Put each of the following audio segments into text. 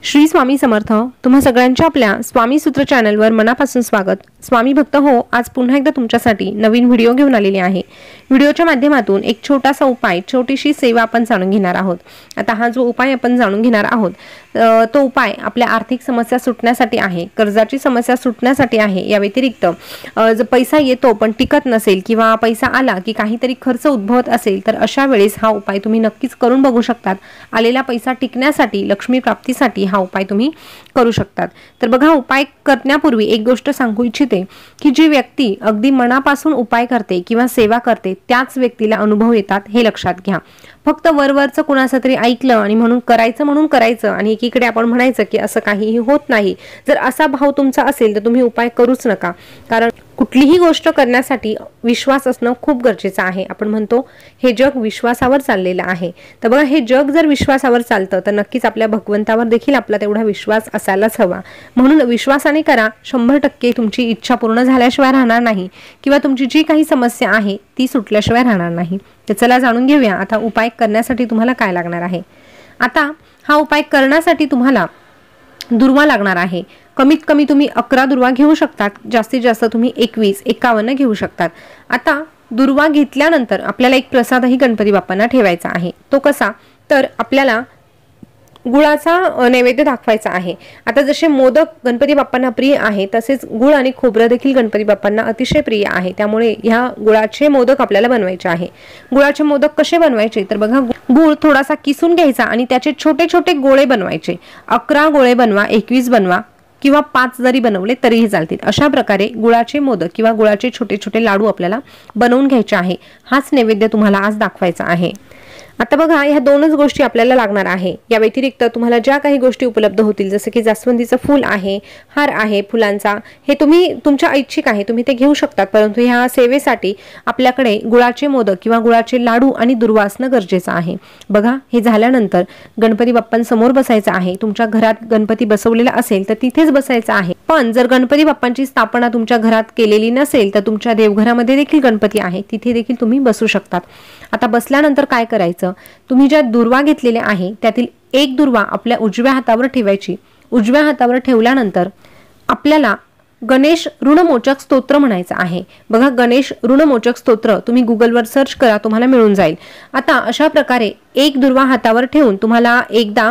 श्री स्वामी समर्थ। तुम्हा सगळ्यांच्या आपल्या स्वामी सूत्र चॅनलवर मनापासून स्वागत। स्वामी भक्त हो, आज पुन्हा एकदा तुमच्यासाठी नवीन व्हिडिओ घेऊन आलेली आहे। व्हिडिओच्या माध्यमातून एक छोटासा उपाय, छोटीशी सेवा आपण जाणून घेणार आहोत। आता हा जो उपाय आपण जाणून घेणार आहोत तो उपाय आपल्या आर्थिक समस्या सुटण्यासाठी आहे, कर्जाची समस्या सुटण्यासाठी आहे। या व्यतिरिक्त जर पैसा येतो पण टिकत नसेल किंवा पैसा आला की काहीतरी खर्च उद्भवत असेल तर अशा वेळेस हा उपाय तुम्ही नक्कीच करून बघू शकतात। आलेला पैसा टिकण्यासाठी, लक्ष्मी प्राप्तीसाठी हा उपाय तुम्ही करू शकतात। तर बघा, उपाय करण्यापूर्वी एक गोष्ट सांगू इच्छिते की जी व्यक्ती अगदी मनापासून उपाय करते किंवा सेवा करते त्याच व्यक्तीला अनुभव येतात, हे लक्षात घ्या। फक्त वरवरचं कुणाचं तरी ऐकलं आणि म्हणून करायचं आणि एकीकडे आपण म्हणायचं की असं काहीही होत नाही, जर असा भाव तुमचा असेल तर तुम्ही उपाय करूच नका। कारण कुठलीही गोष्ट करण्यासाठी विश्वास असणं खूप गरजेचं आहे। आपण म्हणतो हे जग विश्वासावर चाललेलं आहे। तर बघा, हे जग जर विश्वासावर चालतं तर नक्कीच आपल्या भगवंतावर देखील आपला तेवढा विश्वास असायलाच हवा। म्हणून विश्वासाने करा, 100% तुमची इच्छा पूर्ण झाल्याशिवाय राहणार नाही किंवा तुमची जी काही समस्या आहे ती सुटल्याशिवाय राहणार नाही। तर चला जाणून घेऊया आता उपाय करण्यासाठी तुम्हाला काय लागणार आहे। आता हा उपाय करण्यासाठी तुम्हाला दुर्वा लागणार आहे। कमीत कमी तुम्ही 11 दुर्वा घेऊ शकतात, जास्तीत जास्त तुम्ही 21, 51 घेऊ शकतात। आता दुर्वा घेतल्यानंतर आपल्याला एक प्रसादही गणपती बाप्पांना ठेवायचा आहे। तो कसा, तर आपल्याला गुळाचा नैवेद्य दाखवायचा आहे। आता जसे मोदक गणपती बाप्पांना प्रिय आहे तसेच गुळ आणि खोबरं देखील गणपती बाप्पांना अतिशय प्रिय आहे। त्यामुळे ह्या गुळाचे मोदक आपल्याला बनवायचे आहे। गुळाचे मोदक कसे बनवायचे, तर बघा, गुळ थोडासा किसून घ्यायचा आणि त्याचे छोटे छोटे गोळे बनवायचे। 11 गोळे बनवा, 21 बनवा किंवा 5 जरी बनवले तरीही चालतील। अशा प्रकारे गुळाचे मोदक किंवा गुळाचे छोटे छोटे लाडू आपल्याला बनवून घ्यायचे आहे। हाच नैवेद्य तुम्हाला आज दाखवायचा आहे। आता बघा, ह्या दोनच गोष्टी आपल्याला लागणार आहे। या व्यतिरिक्त तुम्हाला ज्या काही गोष्टी उपलब्ध होतील, जसे की जास्वंदीचं फूल आहे, हार आहे फुलांचा, हे तुम्ही तुमच्या ऐच्छिक आहे, तुम्ही ते घेऊ शकतात। परंतु ह्या सेवेसाठी आपल्याकडे गुळाचे मोदक किंवा गुळाचे लाडू आणि दुर्वा असणं गरजेचं आहे। बघा, हे झाल्यानंतर गणपती बाप्पांसमोर बसायचं आहे। तुमच्या घरात गणपती बसवलेला असेल तर तिथेच बसायचं आहे। पण जर गणपती बाप्पांची स्थापना तुमच्या घरात केलेली नसेल तर तुमच्या देवघरामध्ये देखील गणपती आहे, तिथे देखील तुम्ही बसू शकतात। आता बसल्यानंतर काय करायचं, तुम्ही ज्या दुर्वा घेतलेल्या आहे त्यातील एक दुर्वा आपल्या उजव्या हातावर ठेवायची। उजव्या हातावर ठेवल्यानंतर आपल्याला गणेश ऋणमोचक स्तोत्र म्हणायचं आहे। बघा, गणेश ऋणमोचक स्तोत्र तुम्ही गुगलवर सर्च करा, तुम्हाला मिळून जाईल। आता अशा प्रकारे एक दुर्वा हातावर ठेवून तुम्हाला एकदा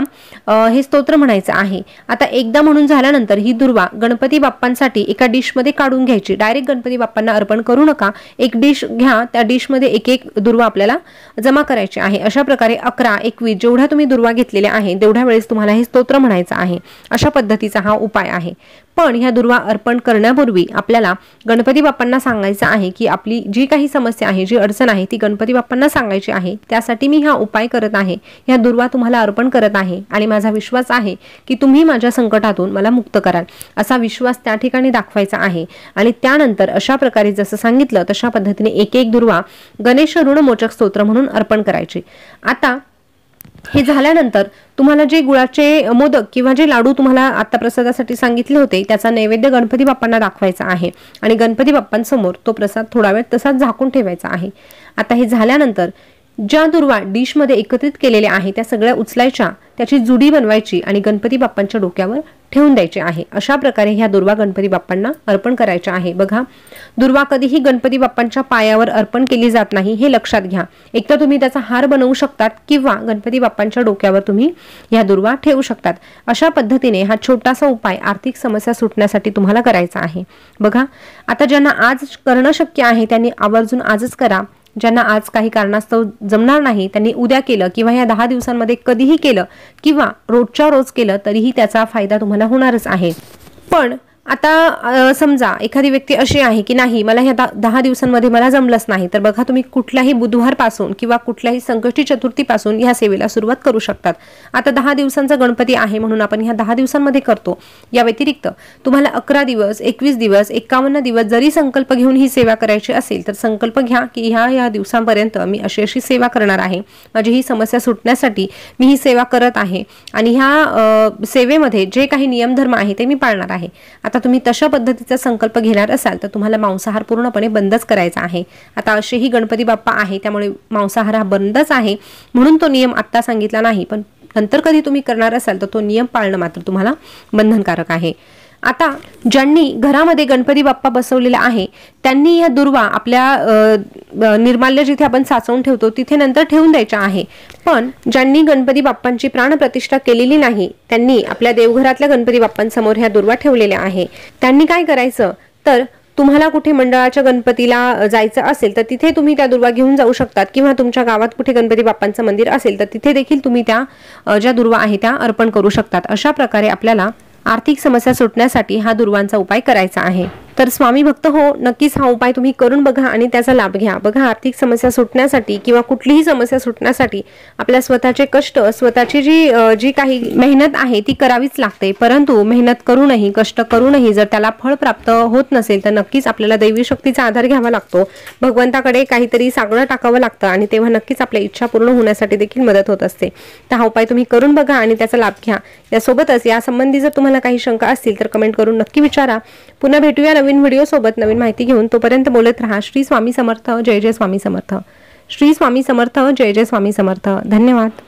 हे स्तोत्र म्हणायचं आहे। आता एकदा म्हणून झाल्यानंतर ही दुर्वा गणपती बाप्पांसाठी एका डिश मध्ये काढून घ्यायची। डायरेक्ट गणपती बाप्पांना अर्पण करू नका, एक डिश घ्या, त्या डिश मध्ये एक एक दुर्वा आपल्याला जमा करायची आहे। अशा प्रकारे 11, 21 जेवढ्या तुम्ही दुर्वा घेतलेल्या आहे तेवढ्या वेळेस तुम्हाला हे स्तोत्र म्हणायचं आहे। अशा पद्धतीचा हा उपाय आहे। पण ह्या दुर्वा अर्पण करण्यापूर्वी आपल्याला गणपती बाप्पांना सांगायचं आहे की आपली जी काही समस्या आहे, जी अडचण आहे ती गणपती बाप्पांना सांगायची आहे। त्यासाठी मी हा उपाय करत आहे, ह्या दुर्वा तुम्हाला अर्पण करत आहे आणि माझा विश्वास आहे की तुम्ही माझ्या संकटातून मला मुक्त कराल, असा विश्वास त्या ठिकाणी दाखवायचा आहे। आणि त्यानंतर अशा प्रकारे जसं सांगितलं तशा पद्धतीने एक एक दुर्वा गणेश ऋणमोचक स्तोत्र म्हणून अर्पण करायचे। आता हे झाल्यानंतर तुम्हाला जे गुळाचे मोदक किंवा जे लाडू तुम्हाला आता प्रसादासाठी सांगितले होते त्याचा नैवेद्य गणपती बाप्पांना दाखवायचा आहे आणि गणपती बाप्पांसमोर तो प्रसाद थोडा वेळ तसाच झाकून ठेवायचा आहे। आता हे झाल्यानंतर ज्या दुर्वा डिश मध्ये एकत्रित केलेल्या आहे त्या सगळ्या उचलायच्या, त्याची जुडी बनवायची आणि गणपती बाप्पांच्या डोक्यावर ठेवून द्यायचे आहे। अशा प्रकारे ह्या दुर्वा गणपती बाप्पांना अर्पण करायच्या आहे। बघा, दुर्वा कधीही गणपती बाप्पांच्या पायावर अर्पण केली जात नाही, हे लक्षात घ्या। एक तर तुम्ही त्याचा हार बनवू शकतात किंवा गणपती बाप्पांच्या डोक्यावर तुम्ही ह्या दुर्वा ठेवू शकतात। अशा पद्धतीने हा छोटासा उपाय आर्थिक समस्या सुटण्यासाठी तुम्हाला करायचा आहे। बघा, आता ज्यांना आज करणं शक्य आहे त्यांनी आवर्जून आजच करा। ज्यांना आज काही कारणास्तव जमणार नाही त्यांनी उद्या केलं किंवा या 10 दिवसांमध्ये कधीही केलं किंवा रोजच्या रोज केलं तरीही त्याचा फायदा तुम्हाला होणारच आहे। पण आता समजा एखादी व्यक्ती अशी आहे की नाही, मला ह्या 10 दिवसांमध्ये मला जमलंच नाही, तर बघा, तुम्ही कुठल्याही बुधवारपासून किंवा कुठल्याही संकष्टी चतुर्थीपासून ह्या सेवेला सुरुवात करू शकतात। आता 10 दिवसांचा गणपती आहे म्हणून आपण ह्या 10 दिवसांमध्ये करतो। या व्यतिरिक्त तुम्हाला 11 दिवस, 21 दिवस, 51 दिवस जरी संकल्प घेऊन ही सेवा करायची असेल तर संकल्प घ्या की ह्या दिवसांपर्यंत मी अशी सेवा करणार आहे, माझी ही समस्या सुटण्यासाठी मी ही सेवा करत आहे आणि ह्या सेवेमध्ये जे काही नियमधर्म आहे ते मी पाळणार आहे। आता तुम्ही तशा पद्धतीचा संकल्प घेणार असाल तर तुम्हाला मांसाहार पूर्णपणे बंदच करायचा आहे। आता असेही गणपती बाप्पा आहे त्यामुळे मांसाहार हा बंदच आहे, म्हणून तो नियम आता सांगितला नाही, पण नंतर कधी तुम्ही करणार असाल तर तो नियम पाळणं मात्र तुम्हाला बंधनकारक आहे। आता ज्यांनी घरामध्ये गणपती बाप्पा बसवलेला आहे त्यांनी या दुर्वा आपल्या निर्माल्य जिथे आपण साचवून ठेवतो तिथे नंतर ठेवून द्यायचा आहे। पण ज्यांनी गणपती बाप्पांची प्राणप्रतिष्ठा केलेली नाही त्यांनी आपल्या देवघरातल्या गणपती बाप्पांसमोर ह्या दुर्वा ठेवलेल्या आहे। त्यांनी काय करायचं तर तुम्हाला कुठे मंडळाच्या गणपतीला जायचं असेल तर तिथे तुम्ही त्या दुर्वा घेऊन जाऊ शकतात, किंवा तुमच्या गावात कुठे गणपती बाप्पांचं मंदिर असेल तर तिथे देखील तुम्ही त्या ज्या दुर्वा आहे त्या अर्पण करू शकतात। अशा प्रकारे आपल्याला आर्थिक समस्या सुटण्यासाठी हा दुर्वांचा उपाय करायचा आहे। तर स्वामी भक्त हो, नक्कीच हा उपाय तुम्ही करून बघा आणि त्याचा लाभ घ्या। बघा, आर्थिक समस्या सुटण्यासाठी किंवा कुठलीही समस्या सुटण्यासाठी आपल्या स्वतःचे कष्ट, स्वतःची जी काही मेहनत आहे ती करावीच लागते। परंतु मेहनत करूनही, कष्ट करूनही जर त्याला फळ प्राप्त होत नसेल तर नक्कीच आपल्याला दैवी शक्तीचा आधार घ्यावा लागतो, भगवंताकडे काहीतरी सागणं टाकावं लागतं आणि तेव्हा नक्कीच आपल्या इच्छा पूर्ण होण्यासाठी देखील मदत होत असते। तर हा उपाय तुम्ही करून बघा आणि त्याचा लाभ घ्या। यासोबतच यासंबंधी जर तुम्हाला काही शंका असतील तर कमेंट करून नक्की विचारा। पुन्हा भेटूया नवीन व्हिडिओ सोबत नवीन माहिती घेऊन। तोपर्यंत बोलत रहा श्री स्वामी समर्थ, जय जय स्वामी समर्थ। श्री स्वामी समर्थ, जय जय स्वामी समर्थ। धन्यवाद।